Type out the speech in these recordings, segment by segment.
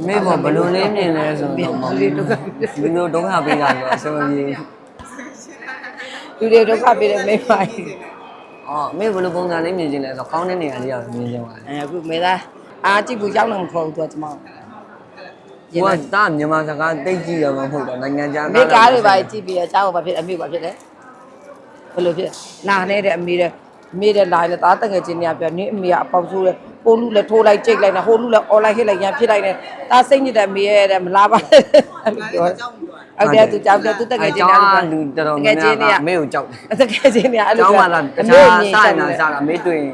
မေဘောဘလုံးလေးမြင်လဲဆိုတော့မလေးဒုက္ခလူတို့ဒုက္ခပေးတာတော့အစမပြေ လူတွေဒုက္ခပေးတယ်မိပါကြီး အော်မေဘလုံးပုံစံလေးမြင်ခြင်းလဲဆိုကောင်းတဲ့နေရာလေးရောက်မြင်ခြင်းပါလေ အခုမေသားအားကြည့်ဘူးရောက်တော့မခေါ်ဘူးသူကကျမ ဟိုကတာမြန်မာစကားတိတ်ကြည့်ရမှာမဟုတ်တော့နိုင်ငံခြား မိကားတွေပါကြည့်ပြီးတော့ကျောင်းဘာဖြစ်အမေဘာဖြစ်လဲဘယ်လိုဖြစ်လာနေတဲ့အမေတဲ့လာလေသားတငယ်ချင်းတွေကပြောနင်းအမေကအပေါက်ဆိုးတယ်ဟိုလူလည်းထိုးလိုက်ကြိတ်လိုက်နေဟိုလူလည်းអော်လိုက်ဟစ်လိုက်ရန်ဖြစ်လိုက်နေသားစိတ်ညစ်တဲ့အမေရဲ့မလာပါနဲ့ပြောဟုတ်တယ်သူကြောက်တယ်သူတငယ်ချင်းတွေက လူတော်တော်များများအမေကိုကြောက်တယ် တကယ်ချင်းเนี่ยအဲ့လို ကျောင်းမှာလာတခြားစားနေတာစားတာအမေတွေ့ရင်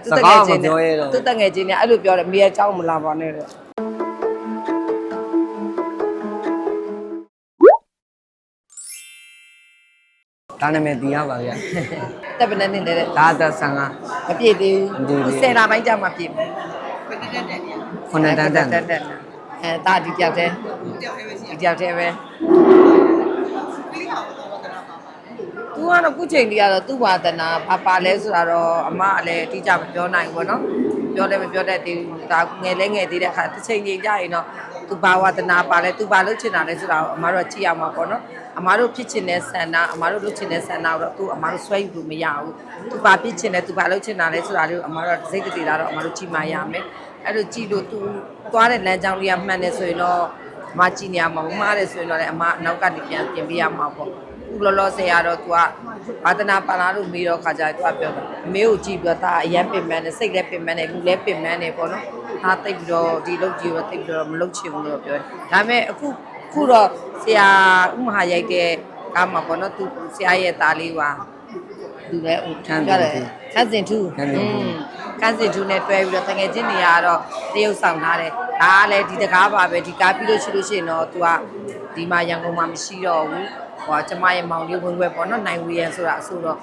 သူတကယ်ချင်းเนี่ยသူတကယ်ချင်းเนี่ยအဲ့လိုပြောတယ်အမေရဲ့ကျောင်းမလာပါနဲ့တဲ့ ဒါနာမည်တီးရပါဗျာ တက်ပနဲ့နေတယ် ဒါသက်ဆန်က မပြည့်သေးဘူး10လပိုင်းကြာမှပြည့်မယ် ခုနှစ်တန်းတန်း အဲတာဒီတယောက်တည်းဒီတယောက်တည်းပဲသူကတော့ခုချိန်ကြီးကတော့သူ့ဘာသနာဘာပါလဲဆိုတာတော့အမကလည်းအတိအကျမပြောနိုင်ဘူးပေါ့နော်ပြောလည်းမပြောတတ်သေးဘူးဒါငယ်လဲငယ်သေးတဲ့အခါတစ်ချိန်ကြီးကြာရင်တော့သူဘာဝသနာပါလဲသူဘာလုပ်ချင်တာလဲဆိုတာကိုအမတို့ကြည့်ရမှာပေါ့နော်အမတို့ဖြစ်ချင်တဲ့ဆန္ဒအမတို့လုပ်ချင်တဲ့ဆန္ဒတော့သူအမတို့ဆွဲယူလို့မရဘူးသူဘာဖြစ်ချင်လဲသူဘာလုပ်ချင်တာလဲဆိုတာလေးကိုအမတို့စိတ်တည်တာတော့အမတို့ကြည့်မှရမယ်အဲ့လိုကြည့်လို့သူသွားတဲ့လမ်းကြောင်းလေးကမှန်တယ်ဆိုရင်တော့မကြည့်နေရမှာမမှားတယ်ဆိုရင်တော့လည်းအမအနောက်ကနေပြန်ပြင်ပေးရမှာပေါ့ခုလောလောဆယ်ကတော့ तू ကဘာသနာပါလာလို့မေးတော့ခါကြ तू ကပြောတယ်အမေကိုကြည့်ပြီးတော့ဒါအရန်ပင်ပန်းတယ်စိတ်လည်းပင်ပန်းတယ်လူလည်းပင်ပန်းတယ်ပေါ့နော်ဒါတိတ်ပြီးတော့ဒီလုပ်ကြည့်တော့တိတ်ပြီးတော့မလုပ်ချင်ဘူးလို့ပြောတယ်ဒါပေမဲ့အခုတော့ဆရာဥမဟာရိုက်တဲ့ကားမှာပေါ့နော် तू ဆရာရဲ့သားလေးပါသူလည်းဟိုထမ်းကြတယ်ခန်းစင်ထူးခန်းစင်ထူးနဲ့တွဲပြီးတော့တကယ်ချင်းနေရတော့တရုပ်ဆောင်ထားတယ်ဒါကလည်းဒီတကားပါပဲဒီကားပြီးလို့ရှိရင်တော့ तू ကဒီမှာရန်ကုန်မှာမရှိတော့ဘူးဟိုကျမရဲ့မောင်လေးဝင်ခွဲပေါ့နော်နိုင်ဝီရန်ဆိုတာအဆိုတော့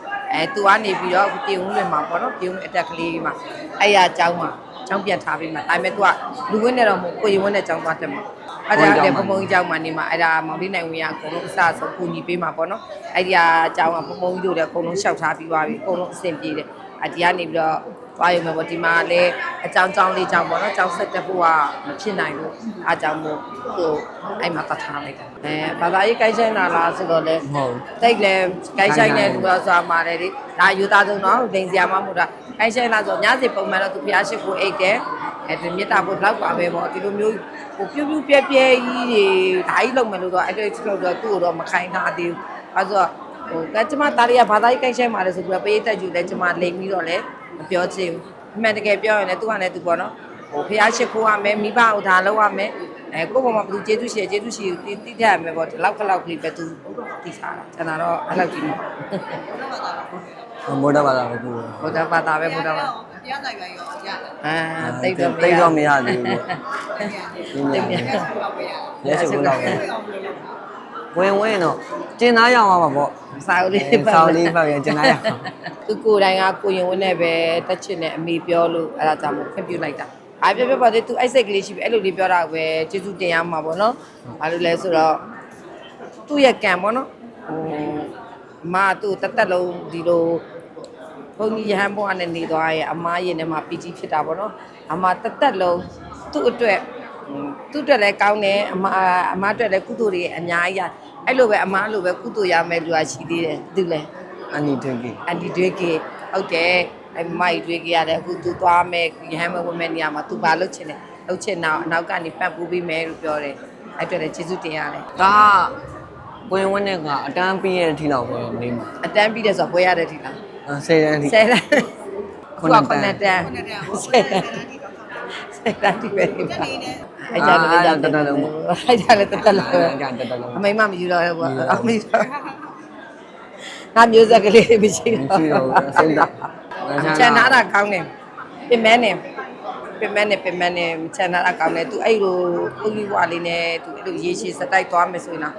သူကနေပြီးတော့ပြင်ဦးလွင်မှာပေါ့နော်ပြင်ဦးအတက်ကလေးမှာအဲ့ရအကြောင်းမှာကျောင်းပြန်ထားပြီးမှာဒါပေမဲ့ तू ကလူဝင်းနဲ့တော့မဟုတ်ကိုရင်ဝင်းနဲ့ကျောင်းသွားတယ်မှာအဲ့ဒါလည်းဘုံဘုံကြီးကျောင်းမှာနေမှာအဲ့ဒါမောင်လေးနိုင်ဝီရန်အကုန်လုံးအစဆုံးကူညီပေးမှာပေါ့နော်အဲ့ဒီအကြောင်းကဘုံဘုံကြီးတို့လည်းအကုန်လုံးရှောက်ထားပြီးသွားပြီအကုန်လုံးအဆင်ပြေတယ်ဒီကနေပြီးတော့သွားရုံပဲပေါ့ဒီမှာလည်းအကြောင်းလေးကြောင်းပေါ့နော်ကျောင်းဆက်တက်ဖို့ကမဖြစ်နိုင်ဘူးအားကြောင့်မို့ဟိုအဲ့မှာတတ်ထားလိုက်တယ်ဘာသာရေးကိုင်းဆိုင်လာလားဆိုတော့လေဟုတ်တိတ်လေကိုင်းဆိုင်တဲ့လူတော့ဆိုမှာလေဒီဒါယူသားဆုံးတော့ဒိန်စရာမမို့တာကိုင်းဆိုင်လာဆိုညစီပုံမှန်တော့သူဖျားရှိခိုးအိတ်တယ်ဒီမြစ်တာဖို့တော့ပါပဲပေါ့ဒီလိုမျိုးဟိုပြူပြဲပြဲကြီးတွေဓာကြီးလုံးမယ်လို့တော့အဲ့ဒါချုပ်တော့သူ့ကိုတော့မခိုင်းထားသေးဘူးအဲဆိုဟိုကကျမသားလေးကဘာသာရေးကိုင်းဆိုင်မှာလဲဆိုပြီးတော့ပေးတက်ယူလဲကျမလိမ်ပြီးတော့လေမပြောချင်ဘူးအမှန်တကယ်ပြောရင်လည်းသူကလည်းသူပေါ့နော်ဟိုဖျားရှိခိုးရမယ်မိဘကိုဒါလုပ်ရမယ်ကိုယ့်ဘောမှာဘယ်သူကျေးဇူးရှိတိတတ်ရမယ်ပေါ့ဒီလောက်ကလေးပဲသူတိစားတာကျွန်တော်တော့အဲ့လောက်ကြီးမောဒဘာသာပဲကူ ဘုရားဘာသာပဲဘုရားဘာတရားဆိုင်ပိုင်းရောရတယ်တိတ်တော့မရသေးဘူး တိတ်မရ လက်ရှိဘူးတော့ဝင်တော့ကျင်သားရအောင်ပါပေါ့ စာအုပ်လေးပေါ့ရကျင်သားရအောင် သူကိုယ်တိုင်ကကိုရင်ဝင်းနဲ့ပဲတက်ချင်တဲ့အမေပြောလို့အဲ့ဒါကြောင့်မို့ခွင့်ပြုလိုက်တာအားပြပါသေးသူအဲ့စိတ်ကလေးရှိပြီအဲ့လိုလေးပြောတာပဲကျေးဇူးတင်ရမှာပေါ့နော်ဘာလို့လဲဆိုတော့သူ့ရဲ့ကံပေါ့နော်ဟိုအမသူ့တက်လုံးဒီလိုဘုန်းကြီးရဟန်းဘုရားနဲ့နေသွားရဲ့အမားရင်ထဲမှာပီတိဖြစ်တာပေါ့နော်အမတက်လုံးသူ့အတွက်လည်းကောင်းတယ်အမအတွက်လည်းကုသိုလ်တွေအများကြီးရအဲ့လိုပဲအမားလိုပဲကုသိုလ်ရမယ်လူကရှိသေးတယ်သူလည်း အန်ဒီတွေကြီးဟုတ်တယ်အဲ့မိုက်တွေကြီးရတယ်အခုသူသွားမယ်ရဟန်းမဝင်မဲ့နေရာမှာသူဘာလုပ်ချင်လဲလုပ်ချင်တော့အနောက်ကနေပတ်ပူးပြီးမယ်လို့ပြောတယ်အဲ့အတွက်လည်းကျေးဇူးတင်ရတယ်ဒါကိုရင်ဝင်းနဲ့ကအတန်းပြီးရဲ့အထိလောက်ပဲနေမှာအတန်းပြီးတယ်ဆိုတော့ပွဲရတဲ့ထိလား10တန်းအထိ10တန်းခုက9တန်း10တန်းဒီပဲဒီပါအဲ့ကြလည်းတက်လုံးပေါ့အဲ့ကြလည်းတက်လုံးအမိမမယူတော့ဘူးအမိငါမျိုးဆက်ကလေးမရှိတော့စိတ်တော့ချန်နာတာကောင်းတယ်ပင်မနဲ့ချန်နာတာကောင်းတယ်သူအဲ့လိုပုံကြီးဝါလေးနဲ့သူအဲ့လိုရေရှည်စတိုက်သွားမယ်ဆိုရင်တော့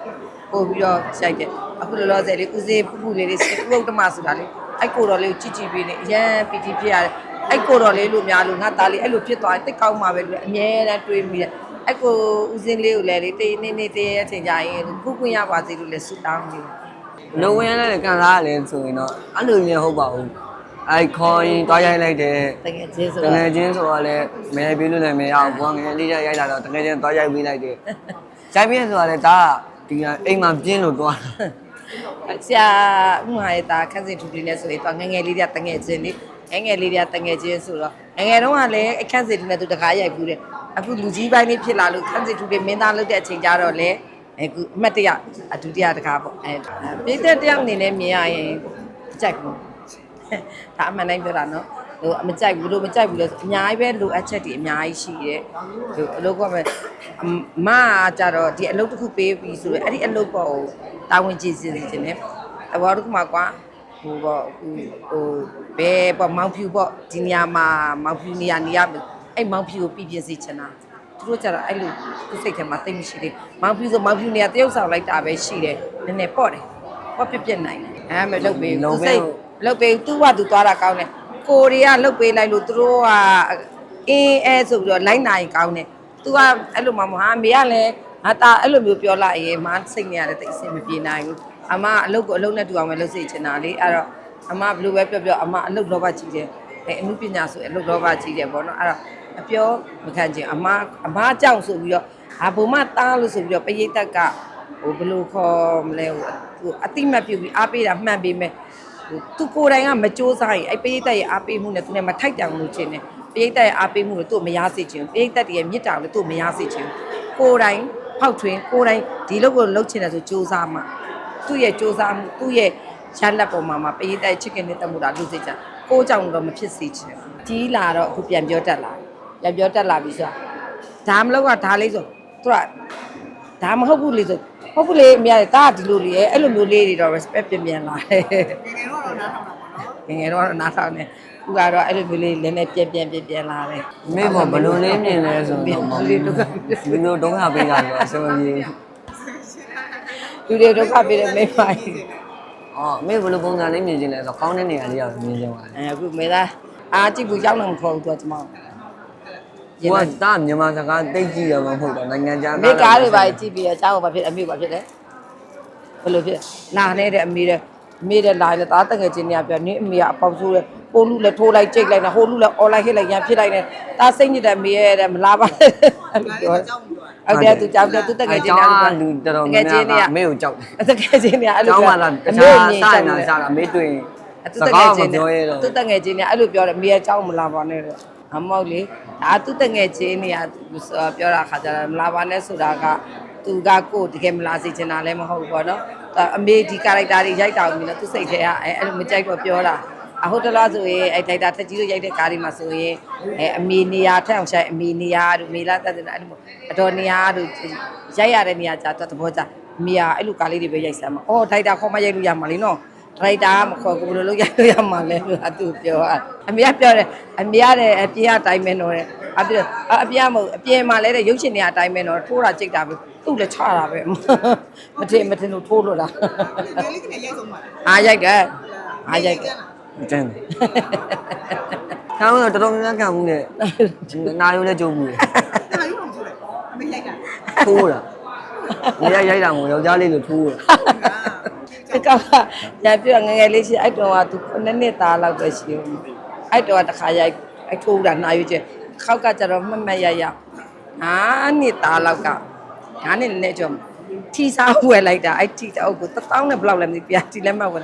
ပို့ပြီးတော့ရိုက်တယ်အခုလောလောဆယ်လေးဦးစေးပူလေးလေးဥပ္ပဒမဆိုတာလေအဲ့ကိုတော်လေးကိုကြည့်ပြီးနေအရန်ပီတိဖြစ်ရတယ်အဲ့ကိုတော်လေးလို့များလို့ငါသားလေးအဲ့လိုဖြစ်သွားတိတ်ကောင်းမှာပဲလို့အမြဲတမ်းတွေးမိတယ်အဲ့ကိုဦးစင်းလေးကိုလည်းလေတေးနေတည်းအချိန်ကြာရင်ခုခွင့်ရပါစေလို့လည်းဆုတောင်းနေလုံဝင်ရတဲ့ကန်စားရလဲဆိုရင်တော့အဲ့လိုလည်းဟုတ်ပါဘူး အဲ့ခေါ်ရင်တွားရိုက်လိုက်တယ် တကယ်ချင်းဆို တ တော့ ကယ်ချင်းဆိုတော့လည်းမဲပြေးလို့လည်းမရဘူးဘောငယ်လေးရိုက်လာတော့တကယ်ချင်းတွားရိုက်ပေးလိုက်တယ်ရိုက်ပြီးဆိုတာလည်းဒါဒီကအိမ်မှာပြင်းလို့တွား ဆရာဥမာရဲ့ဒါခန်းစဉ်ထူထူနဲ့ဆိုရင်တော့ငငယ်လေးတွေကတငယ်ချင်းလေငငယ်လေးတွေကတငယ်ချင်းဆိုတော့ငငယ်တုန်းကလည်းအခန်းစဉ်ထူနဲ့သူတကားရိုက်ဘူးတဲ့အခုလူကြီးပိုင်းလေးဖြစ်လာလို့ခန်းစဉ်ထူတွေမင်းသားလုပ်တဲ့အချိန်ကြတော့လေအခုအမှတ်တရအဒုတိယတကားပေါ့ပြည်သက်တယောက်အနေနဲ့မြင်ရရင်ကြိုက်ဘူးဒါအမှန်တိုင်းပြောတာနော်ဟိုမကြိုက်ဘူးလို့မကြိုက်ဘူးလေအများကြီးပဲလိုအပ်ချက်တွေအများကြီးရှိတယ်ဟိုအလုပ်ကပဲအမကကြတော့ဒီအလုပ်တစ်ခုပေးပြီးဆိုတော့အဲ့ဒီအလုပ်ပေါ့တာဝန်ကျေစီနေတယ်အဘောတို့ကမှကွာဟိုပေါ့ဟိုဘယ်ပေါ့မောင်ဖြူပေါ့ဒီနေရာမှာမောင်ဖြူနေရာနေရအဲ့မောင်ဖြူကိုပြပြစီချင်တာသူတို့ကြတော့အဲ့လိုသူစိတ်ထဲမှာသိမရှိသေးမောင်ဖြူဆိုမောင်ဖြူနေရာတရုပ်ဆောင်လိုက်တာပဲရှိတယ်နည်းနည်းပေါ့တယ်ပေါ့ပြနိုင်တယ်အဲ့မလုပ်ပေးဘူးသူစိတ်လုပ်ပေးသူ့ဘာသူသွားတာကောင်းတယ်ကိုရီးယားလုတ်ပေးလိုက်လို့သူတို့ကအင်းအဲဆိုပြီးတော့လိုက်နိုင်ကောင်းတယ်သူကအဲ့လိုမှမဟာမေကလည်းငါတာအဲ့လိုမျိုးပြောလိုက်ရင်မစိတ်နေရတယ်တိတ်အဆင်မပြေနိုင်ဘူးအမအလုပ်ကိုအလုပ်နဲ့တူအောင်ပဲလုပ်စေချင်တာလေအဲ့တော့အမဘယ်လိုပဲပြောအမအလုပ်လောဘကြီးတယ်အမှုပညာဆိုအလုပ်လောဘကြီးတယ်ပေါ့နော်အဲ့တော့အပြောမခံချင်အမကြောက်ဆိုပြီးတော့ဘုံမတားလို့ဆိုပြီးတော့ပရိသတ်ကဟိုဘယ်လိုခေါ်မလဲဟိုအတိမတ်ပြုပြီးအားပေးတာမှန်ပေးမယ်သူကိုယ်တိုင်ကမကြိုးစားရင်အဲ့ပရိသတ်ရဲ့အားပေးမှုနဲ့သူနဲ့မထိုက်တန်လို့ချင်းတယ်ပရိသတ်ရဲ့အားပေးမှုကိုသူ့မရစေချင်ဘူးပရိသတ်ရဲ့မြစ်တာကိုသူ့မရစေချင်ဘူးကိုယ်တိုင်ဖောက်ထွင်းကိုယ်တိုင်ဒီလုပ်ကိုလုပ်ချင်တယ်ဆိုကြိုးစားမှသူ့ရဲ့ကြိုးစားမှုသူ့ရဲ့ရလက်ပေါ်မှာပရိသတ်ချစ်ခင်နဲ့တမှုတာလူစိတ်ချကိုကြောင့်တော့မဖြစ်စေချင်ဘူးကြီးလာတော့အခုပြန်ပြောတတ်လာပြီဆိုတာဒါမလို့ကဒါလေးဆိုသူကဒါမဟုတ်ဘူးလေဆိုဟုတ်ဘူးလေအများကြီးဒါဒီလိုလေအဲ့လိုမျိုးလေးတွေတော့ respect ပြန်လာတယ်ငယ်တော့နားထောင်တယ်ခုကတော့အဲ့လိုမျိုးလေးလည်းနဲ့ပြန်လာတယ် မေဘောဘလို့လေးမြင်လဲဆိုတော့မလူဒုက္ခပေးတာတော့အစမပြေ လူတွေဒုက္ခပေးတယ်မိမကြီး အော်မေဘလို့ပုံစံလေးမြင်ခြင်းလဲဆိုတော့ကောင်းတဲ့နေရာလေးရောက်မြင်ခြင်းပါလေ အခုမေသားအားကြည့်ဘူးရောက်တော့မခေါ်ဘူးသူကကျမ ဟိုကတာမြန်မာစကားတိတ်ကြည့်ရမှာမဟုတ်တော့နိုင်ငံခြား မိကားတွေပါကြည့်ပြီးအเจ้าဘာဖြစ်အမေဘာဖြစ်လဲဘယ်လိုဖြစ်လာနေတဲ့အမေတဲ့လာလေသားတငယ်ချင်းတွေကပြောနင်းအမေကအပေါက်ဆိုးတယ်ဟိုလူလည်းထိုးလိုက်ကြိတ်လိုက်တာဟိုလူလည်းអော်လိုက်ဟစ်လိုက်ရန်ဖြစ်လိုက်တယ်သားစိတ်ညစ်တဲ့အမေရဲ့မလာပါအဲ့လိုပြောဟုတ်တယ်သူကြောက်တယ်သူတငယ်ချင်းတွေက လူတော်တော်များများအမေကိုကြောက်တယ် တကယ်ချင်းเนี่ยအဲ့လို ကျောင်းမှာလာတခြားစားနေတာစားတာမေးတွေ့ရင်စကားမပြောရတော့ သူတငယ်ချင်းเนี่ยအဲ့လိုပြောတယ်မေရဲ့เจ้าမလာပါနဲ့တော့အမောက်လေဒါသူတငယ်ချင်းเนี่ยပြောတာခါကြတယ်မလာပါနဲ့ဆိုတာကသူကကိုတကယ်မလာစေချင်တာလည်းမဟုတ်ဘူးပေါ့နော်အမေဒီကာရိုက်တာတွေရိုက်တာကိုမြင်တော့သူစိတ်ထဲကအဲ့လိုမကြိုက်တော့ပြောတာအဟုတ်တလားဆိုရင်အဲ့ဒိုက်တာထက်ကြီးတို့ရိုက်တဲ့ကားတွေမှာဆိုရင်အမေနေရာထက်အောင်ဆိုင်အမေနေရာတို့မေလာတက်တယ်အဲ့လိုအတော်နေရာတို့ရိုက်ရတဲ့နေရာကြာတော့သဘောကျအမေကအဲ့လိုကားလေးတွေပဲရိုက်စမ်းမှာအော်ဒိုက်တာခေါ်မရိုက်လို့ရမှာလीနော်ဒိုက်တာမခေါ်ဘူးဘယ်လိုလုပ်ရိုက်လို့ရမှာလဲလို့သူပြောအမေကပြောတယ်အမေရတယ်အပြေကအတိုင်းပဲတော့တယ်အပြေမဟုတ်အပြေမှာလဲတဲ့ရုပ်ရှင်တွေအတိုင်းပဲတော့ထိုးတာကြိတ်တာပဲသူ့လည်းချတာပဲမထင်လို့ထိုးလို့လား ဒီလေးကနေရိုက်ဆုံးပါ အားရိုက်တယ်အားရိုက်တယ် ကျန်းခံတော့တော်တော်များများခံမှုနဲ့နာရိုးလည်းကြုံမှု တာယူအောင်ဆိုတယ်အမေရိုက်တာ ထိုးတာနေရိုက်တာမို့ယောက်ျားလေးလိုထိုးတာ ဒီကောင်ကညာပြငငယ်လေးရှိအဲ့တော့ကသူ9နှစ်သားလောက်ပဲရှိဦးအဲ့တော့တခါရိုက်အဲ့ထိုးတာနာယူချက်ခောက်ကကြတော့မရ9နှစ်သားလောက်က9နှစ်နဲ့ကြောထီစားဝယ်လိုက်တာအဲ့ထီတောက်ကို1000နဲ့ဘလောက်လဲမသိပြတီလည်းမဟုတ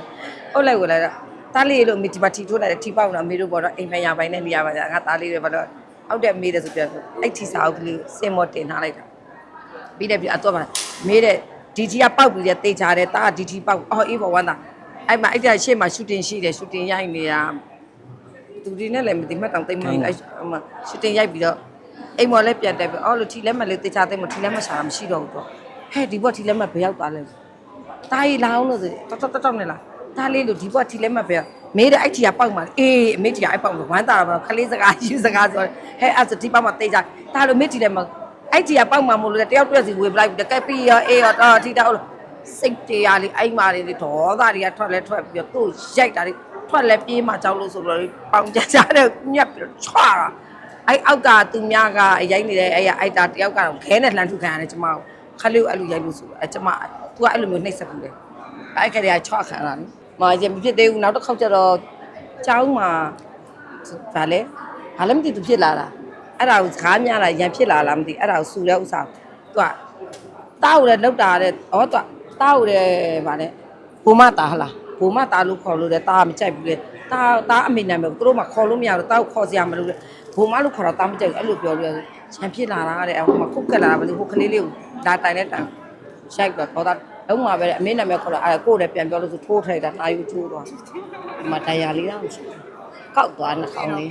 ်ဟုတ်လိုက်ဝယ်လိုက်တော့တားလေးလို့မိဒီပါထီထိုးလိုက်တယ်ထီပေါက်တော့မေတို့ပေါ်တော့အိမ်မရပိုင်းနဲ့နေရပါကြငါတားလေးတွေဘာလို့အောက်တဲ့မေးတယ်ဆိုပြအဲ့ထီစားအုပ်ကလေးစင်မော်တင်ထားလိုက်တာပြီးတယ်ပြအတော့ပါမေးတဲ့ဒီထီကပေါက်ပြီးတေးချတယ်တားဒီထီပေါက်အော်အေးပေါ်ဝမ်းတာအဲ့မှာအဲ့တဲ့ရှေ့မှာရှူတင်ရှိတယ်ရှူတင်ရိုက်နေတာသူဒီနဲ့လည်းမသိမှတ်တောင်သိမ့်မလို့အဲ့ရှူတင်ရိုက်ပြီးတော့အိမ်မော်လည်းပြန်တက်ပြီးအော်လို့ထီလည်းမလေးတေးချသိမ့်မထီလည်းမရှာမရှိတော့ဘူးတော့ဟဲ့ဒီဘောထီလည်းမဘယ်ရောက်သွားလဲတားရီလောင်းလို့ဆိုတော်နဲ့လားတားလေးလို့ဒီဘောထီလည်းမဘယ်မေးတဲ့အဲ့ထီကပေါက်မှာအေးအမေထီကအဲ့ပေါက်လို့ဝမ်းတာတော့ခလေးစကားယူစကားဆိုဟဲ့အဲ့ဒီပေါက်မှာတေးချတားလို့မေးထီလည်းမအဲ့ထီကပေါက်မှာမို့လို့တယောက်တွက်စီဝေပလိုက်ပြီးတကက်ပြီးရောအေးရောတော်ထီတောက်လို့စိတ်တရားလေးအိမ်မာလေးဒေါသတွေကထွက်ပြီးတော့သူ့ရိုက်တာတွေထွက်လဲပြေးမှကြောက်လို့ဆိုတော့ပေါင်ကြတဲ့ညက်ပြီးတော့ချွာတာအဲ့အောက်ကသူများကရိုက်နေတဲ့အဲ့အိုက်တာတယောက်ကတော့ခဲနဲ့လှမ်းထုခံရတယ်ကျမခလေးကိုအဲ့လိုရိုက်လို့ဆိုအဲ့ကျမ तू ကအဲ့လိုမျိုးနှိပ်စက်ဘူးလေအဲ့ကလေးကချွာခံတာလေမာရင်မဖြစ်သေးဘူးနောက်တစ်ခေါက်ကျတော့ ကျောင်းမှာဗာလဲမသိသူဖြစ်လာတာအဲ့ဒါကိုစကားများလာရန်ဖြစ်လာလားမသိအဲ့ဒါကိုစူတဲ့ဥစ္စာသူကတားကိုလည်းလောက်တာတဲ့ဩသူကတားကိုလည်းဗာလဲဘုံမတားဟလားဘုံမတားလို့ခေါ်လို့တဲ့တားမကြိုက်ဘူးလေတားအမေနာမည်ကိုသူတို့မှခေါ်လို့မရတော့တားကိုခေါ်စရာမလိုလေဘုံမလို့ခေါ်တော့တားမကြိုက်ဘူးအဲ့လိုပြောလို့ရန်ဖြစ်လာတာတဲ့ဟိုမှာခုတ်ကက်လာတာဗလေဟိုကလေးလေးကိုလာတိုင်တဲ့တိုင်ရှိုက်တော့ခေါ်တာလုံးဝပဲအမေနာမည်ခေါ်တော့အဲ့ကိုယ်လည်းပြန်ပြောလို့ဆိုထိုးထိုက်တာတာယူချိုးတော့ဒီမှာတရားလေးတော့ကောက်သွားနှာခေါင်းလေး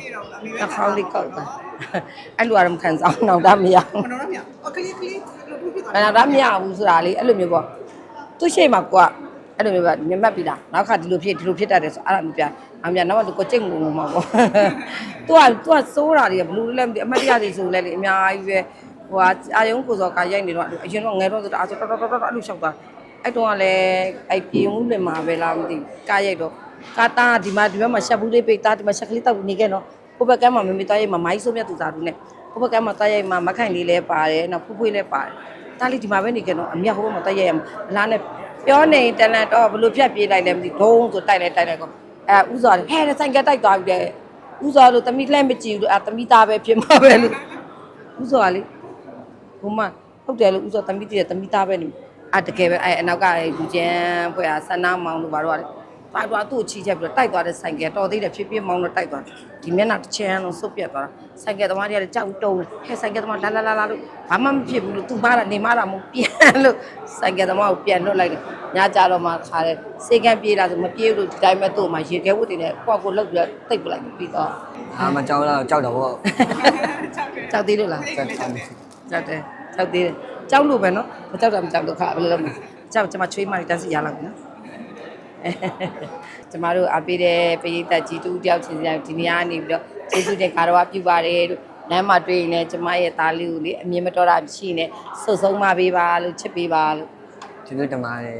ကောက်သွားအဲ့လိုအရမ်းခံစားအောင်တော့မရဘူး မနော်တော့မြောက်အော်ကလေးလို့ဖြစ်သွား အဲ့ဒါမရဘူးဆိုတာလေအဲ့လိုမျိုးပေါ့သူ့ရှိမှကိုကအဲ့လိုမျိုးပဲမြတ်ပြီလားနောက်ခါဒီလိုဖြစ်တတ်တယ်ဆိုအဲ့ဒါမျိုးပြအမြနောက်မှသူကိုကြိတ်ငုံမှာပေါ့သူကစိုးတာတွေကဘလူးလည်းအမတ်တရားတွေဆိုလဲလေအများကြီးပဲဟိုအာယုံကိုစောကရိုက်နေတော့အရင်တော့ငယ်တော့ဆိုတော့အဲ့လိုလျှောက်သွားအဲ့တော့ကလည်းအဲ့ပြေုံလင်မှာပဲလားမသိကားရိုက်တော့ကာတာဒီမှာဒီဘက်မှာရှက်ဘူးလေးပိတ်သားဒီမှာရှက်ကလေးတောက်နေခဲ့တော့ဟိုဘက်ကမှမမေသားရိုက်မှာမိုင်းဆိုးမြတ်သူသားတို့နဲ့ဟိုဘက်ကမှသားရိုက်မှာမခိုင်လေးလည်းပါတယ်နောက်ဖူးဖွေးလည်းပါတယ်တားလေးဒီမှာပဲနေခဲ့တော့အမြတ်ဟိုဘက်မှာသားရိုက်ရမှာလားနဲ့ပြောနေတန်လန်တော့ဘလို့ဖြတ်ပြေးလိုက်လဲမသိဒုံးဆိုတိုက်လိုက်ကောဥစွာဟဲ့ဆိုင်ကတိုက်သွားပြီတဲ့ဥစွာလို့တမိလှဲ့မကြည့်ဘူးတမိသားပဲဖြစ်မှာပဲလို့ဥစွာလေးဘုမဟုတ်တယ်လို့ဥစွာတမိတည်းတမိသားပဲနေတကယ်ပဲအနောက်ကလူကျန်းဖွဲ့ဆန္ဒမောင်တို့ဘာလို့တိုက်သွားသူ့ချီချက်ပြီးတော့တိုက်သွားတဲ့ဆိုင်ကတော်သေးတယ်ဖြစ်ဖြစ်မောင်းတော့တိုက်သွားဒီမျက်နှာတစ်ချမ်းလုံးစုပ်ပြတ်သွားတာဆိုင်ကသမားတွေကလည်းကြောက်တုံးတယ်ဟဲ့ဆိုင်ကသမားလာလို့ဘာမှမဖြစ်ဘူးလို့သူမားတာနေမားတာမဟုတ်ပြန်လို့ဆိုင်ကသမားကိုပြန်လွတ်လိုက်တယ်ညကြတော့မှခါတယ်စေကံပြေးလာဆိုမပြေးဘူးဒီတိုင်းပဲသူ့မှာရေခဲဝတ်တွေနဲ့ကိုယ့်ကိုလှုပ်ပြီးတိတ်ပလိုက်ပြီးတော့ မကြောက်တော့ကြောက်တော့ဗော ကြောက်သေးလို့လားကြောက်တယ်ကြောက်သေးတယ်ကြောက်လို့ပဲနော်မကြောက်တာမကြောက်တော့ခါဘယ်လိုလုပ်မလဲကြောက်ကျွန်မချွေးမလေးတန်းစီရလောက်နော်ကျမတို့အပေးတဲ့ပရိသတ်ကြီးတူတယောက်ချင်းစီဒီနေ့ကနေပြီးတော့ကျေးဇူးတင်ကားတော်ပြုပါတယ်လို့လမ်းမှာတွေ့ရင်လည်းကျမရဲ့သားလေးကိုလေအမြင်မတော်တာရှိနေဆုတ်ဆုံးမပေးပါလို့ချစ်ပေးပါလို့ ကျေးဇူးတင်ပါတယ်